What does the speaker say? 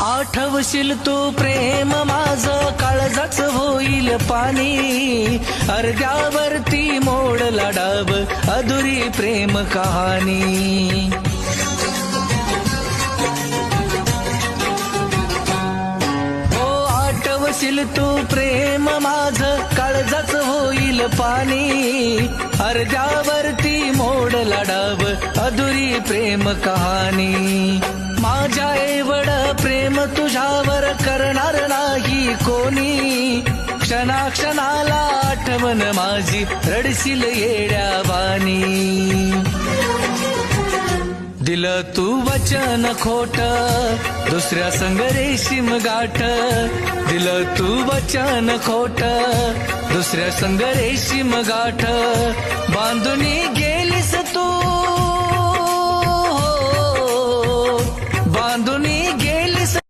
आठवशील तू प्रेम माझं काळजाच होईल पाणी अर्ध्यावरती मोडला डाब अधुरी प्रेम कहाणी हो आठवशील तू प्रेम माझं काळजाच होईल पाणी अर्ध्यावरती मोडला डाब अधुरी प्रेम कहाणी माझ्या एवढ प्रेम तुझ्यावर करणार नाही कोणी क्षणाक्षणाला आठवण माझी रडशील येड्यावानी दिलं तू वचन खोट दुसऱ्या संग रेशीम गाठ दिलं तू वचन खोट दुसऱ्या संग रेशीम गाठ बांधून गेलीस